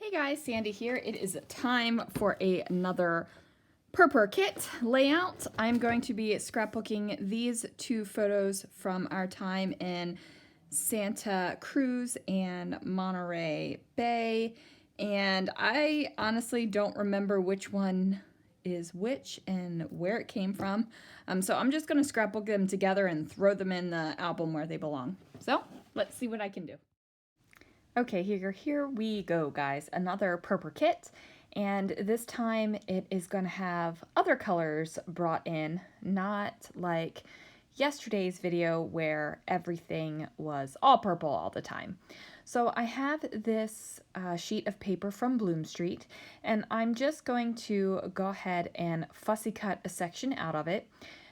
Hey guys, Sandy here. It is time for another purpur kit layout. I'm going to be scrapbooking these two photos from our time in Santa Cruz and Monterey Bay. And I honestly don't remember which one is which and where it came from. So I'm just going to scrapbook them together and throw them in the album where they belong. So let's see what I can do. Okay, here we go, guys. Another purpur kit, and this time it is going to have other colors brought in, not like yesterday's video where everything was all purple all the time. So I have this sheet of paper from Bloom Street, and I'm just going to go ahead and fussy cut a section out of it.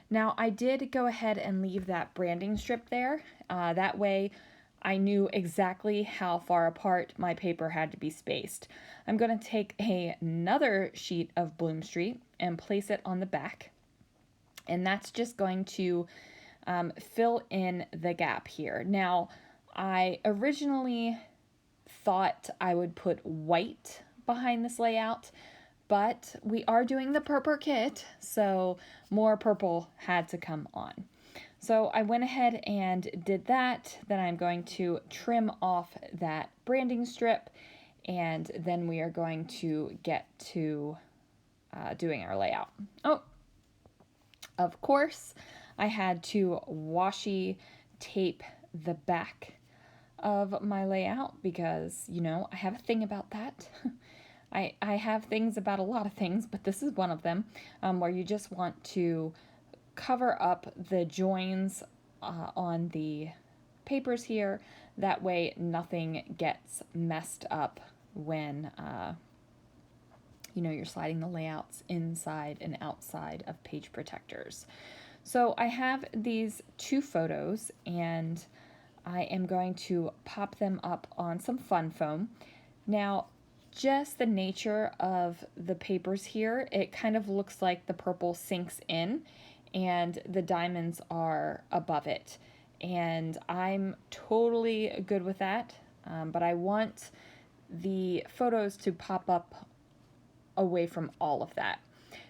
Now, I did go ahead and leave that branding strip there. That way I knew exactly how far apart my paper had to be spaced. I'm going to take another sheet of Bloom Street and place it on the back. And that's just going to fill in the gap here. Now, I originally thought I would put white behind this layout, but we are doing the purpur kit, so more purple had to come on. So I went ahead and did that. Then I'm going to trim off that branding strip, and then we are going to get to doing our layout. Oh, of course, I had to washi tape the back of my layout because, you know, I have a thing about that. I have things about a lot of things, but this is one of them, where you just want to cover up the joins on the papers here. That way nothing gets messed up when you know, you're sliding the layouts inside and outside of page protectors. So I have these two photos and I am going to pop them up on some fun foam. Now, just the nature of the papers here, it kind of looks like the purple sinks in and the diamonds are above it. And I'm totally good with that, but I want the photos to pop up away from all of that.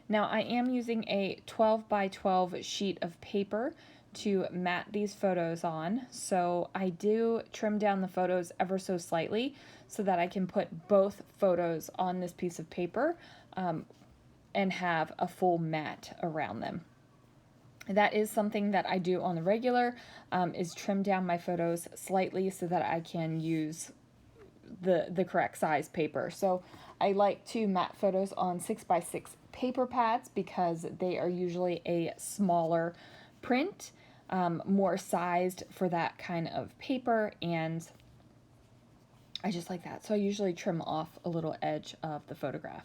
Now I am using a 12 by 12 sheet of paper to mat these photos on, so I do trim down the photos ever so slightly so that I can put both photos on this piece of paper and have a full mat around them. That is something that I do on the regular, is trim down my photos slightly so that I can use the correct size paper. So I like to mat photos on 6x6 paper pads because they are usually a smaller print, more sized for that kind of paper, and I just like that. So I usually trim off a little edge of the photograph.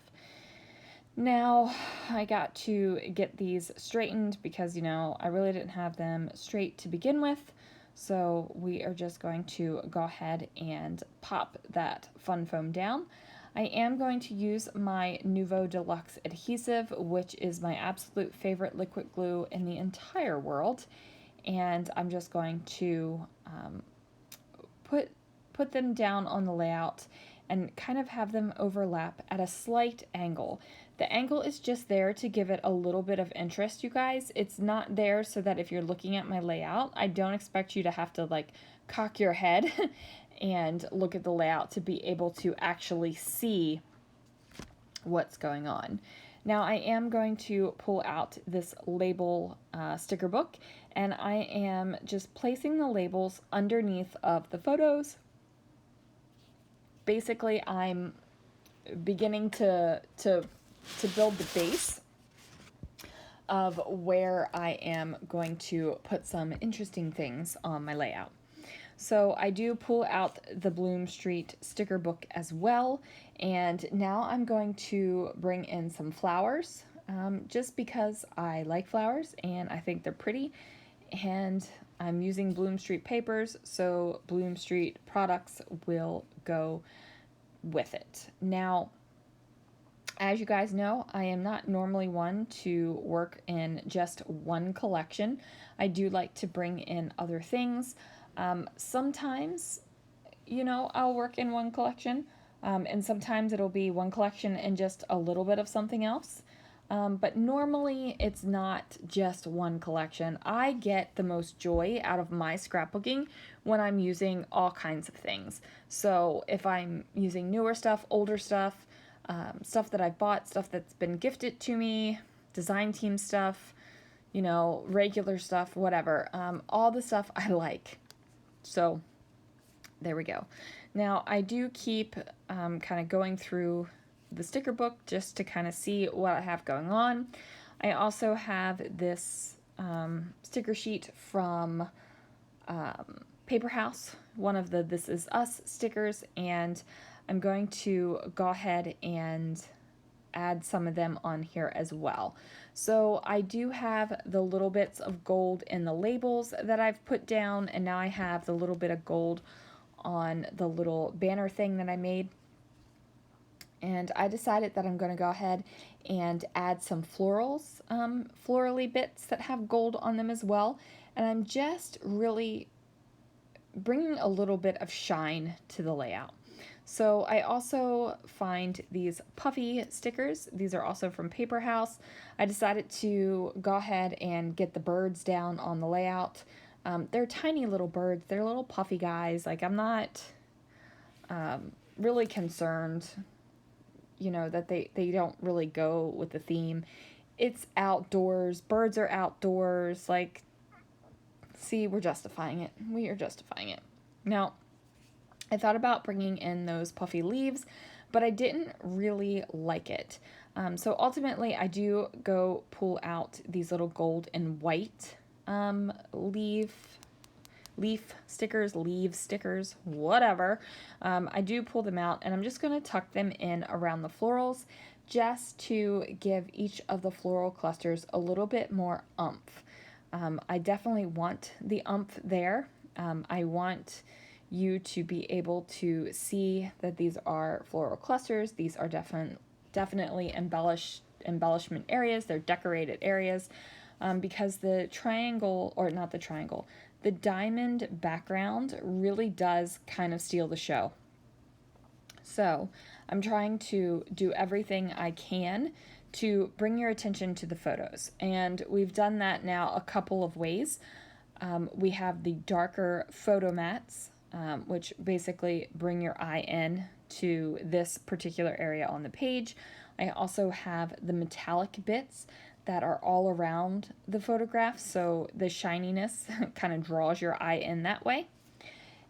Now I got to get these straightened because, you know, I really didn't have them straight to begin with. So we are just going to go ahead and pop that fun foam down. I am going to use my Nuvo Deluxe adhesive, which is my absolute favorite liquid glue in the entire world. And I'm just going to put them down on the layout and kind of have them overlap at a slight angle. The angle is just there to give it a little bit of interest, you guys. It's not there so that if you're looking at my layout, I don't expect you to have to like cock your head and look at the layout to be able to actually see what's going on. Now I am going to pull out this label sticker book, and I am just placing the labels underneath of the photos. Basically, I'm beginning to build the base of where I am going to put some interesting things on my layout. So I do pull out the Bloom Street sticker book as well, and now I'm going to bring in some flowers, just because I like flowers and I think they're pretty, and I'm using Bloom Street papers, so Bloom Street products will go with it. Now, as you guys know, I am not normally one to work in just one collection. I do like to bring in other things. Sometimes, you know, I'll work in one collection. And sometimes it'll be one collection and just a little bit of something else. But normally it's not just one collection. I get the most joy out of my scrapbooking when I'm using all kinds of things. So if I'm using newer stuff, older stuff, stuff that I've bought, stuff that's been gifted to me, design team stuff, you know, regular stuff, whatever, all the stuff I like. So there we go. Now I do keep kind of going through the sticker book just to kind of see what I have going on. I also have this sticker sheet from Paper House, one of the This Is Us stickers, and I'm going to go ahead and add some of them on here as well. So I do have the little bits of gold in the labels that I've put down, and now I have the little bit of gold on the little banner thing that I made. And I decided that I'm going to go ahead and add some florals, florally bits that have gold on them as well. And I'm just really bringing a little bit of shine to the layout. So I also find these puffy stickers. These are also from Paper House. I decided to go ahead and get the birds down on the layout. They're tiny little birds. They're little puffy guys. Like, I'm not really concerned, you know, that they don't really go with the theme. It's outdoors. Birds are outdoors. Like, see, we're justifying it. We are justifying it. Now, I thought about bringing in those puffy leaves, but I didn't really like it. So ultimately, I do go pull out these little gold and white leaf stickers, whatever. I do pull them out, and I'm just going to tuck them in around the florals just to give each of the floral clusters a little bit more oomph. I definitely want the oomph there. I want you to be able to see that these are floral clusters. These are definitely embellishment areas. They're decorated areas, because the triangle, or not the triangle, the diamond background really does kind of steal the show. So I'm trying to do everything I can to bring your attention to the photos. And we've done that now a couple of ways. We have the darker photo mats, which basically bring your eye in to this particular area on the page. I also have the metallic bits that are all around the photograph, so the shininess kind of draws your eye in that way.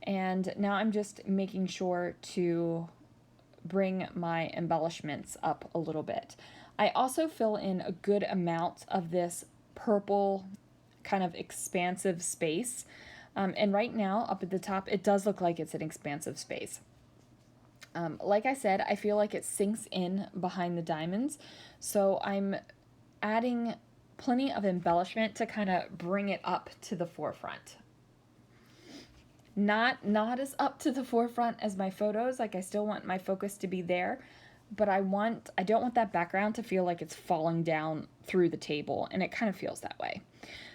And now I'm just making sure to bring my embellishments up a little bit. I also fill in a good amount of this purple kind of expansive space. And right now, up at the top, it does look like it's an expansive space. Like I said, I feel like it sinks in behind the diamonds, so I'm adding plenty of embellishment to kind of bring it up to the forefront. Not as up to the forefront as my photos. Like, I still want my focus to be there, but I don't want that background to feel like it's falling down through the table, and it kind of feels that way.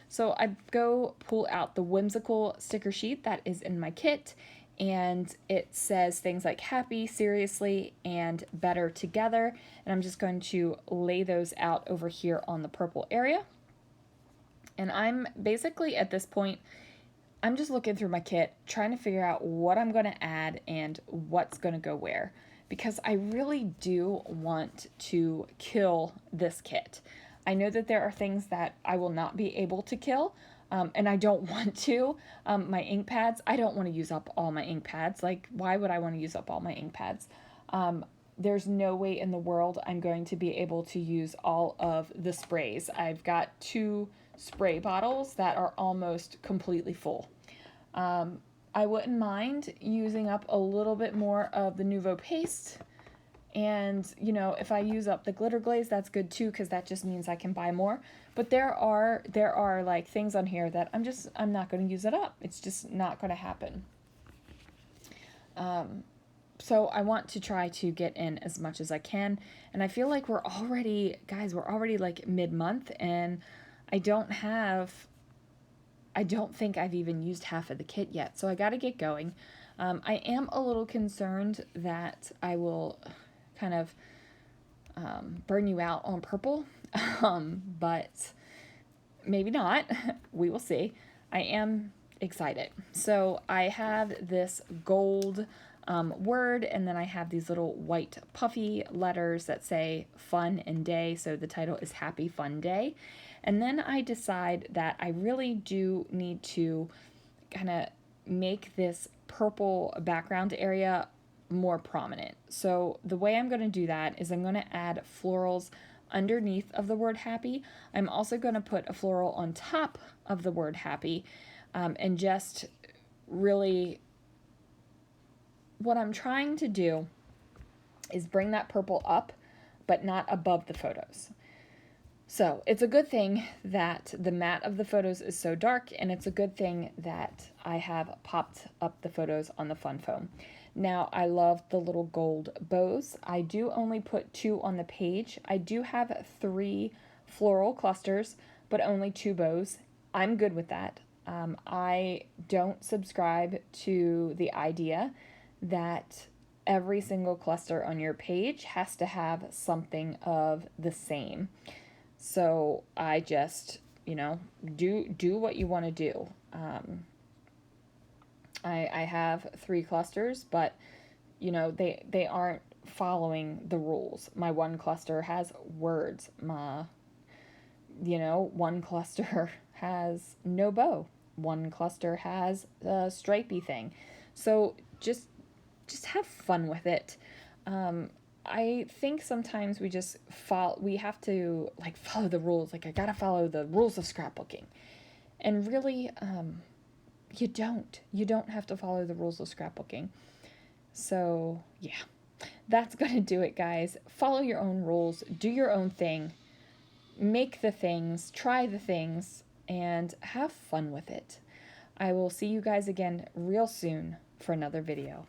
So I go pull out the whimsical sticker sheet that is in my kit, and it says things like happy, seriously, and better together. And I'm just going to lay those out over here on the purple area. And I'm basically at this point, I'm just looking through my kit, trying to figure out what I'm going to add and what's going to go where, because I really do want to kill this kit. I know that there are things that I will not be able to kill, and I don't want to. My ink pads, I don't want to use up all my ink pads. Like, why would I want to use up all my ink pads? There's no way in the world I'm going to be able to use all of the sprays. I've got 2 spray bottles that are almost completely full. I wouldn't mind using up a little bit more of the Nuvo paste. And, you know, if I use up the Glitter Glaze, that's good too, because that just means I can buy more. But there are like things on here that I'm not going to use it up. It's just not going to happen. So I want to try to get in as much as I can. And I feel like we're already like mid-month, and I don't think I've even used half of the kit yet. So I got to get going. I am a little concerned that I will kind of burn you out on purple, but maybe not. We will see. I am excited. So I have this gold word, and then I have these little white puffy letters that say fun and day. So the title is Happy Fun Day. And then I decide that I really do need to kind of make this purple background area more prominent. So the way I'm going to do that is I'm going to add florals underneath of the word happy. I'm also going to put a floral on top of the word happy, and just really what I'm trying to do is bring that purple up, but not above the photos. So it's a good thing that the matte of the photos is so dark, and it's a good thing that I have popped up the photos on the fun foam. Now, I love the little gold bows. I do only put 2 on the page. I do have 3 floral clusters, but only 2 bows. I'm good with that. I don't subscribe to the idea that every single cluster on your page has to have something of the same. So I just, do what you want to do. I have 3 clusters, but, they aren't following the rules. My one cluster has words. One cluster has no bow. One cluster has a stripey thing. So just have fun with it. I think sometimes we have to follow the rules. Like, I gotta follow the rules of scrapbooking. And really, you don't have to follow the rules of scrapbooking. So yeah, that's gonna do it, guys. Follow your own rules, do your own thing, make the things, try the things, and have fun with it. I will see you guys again real soon for another video.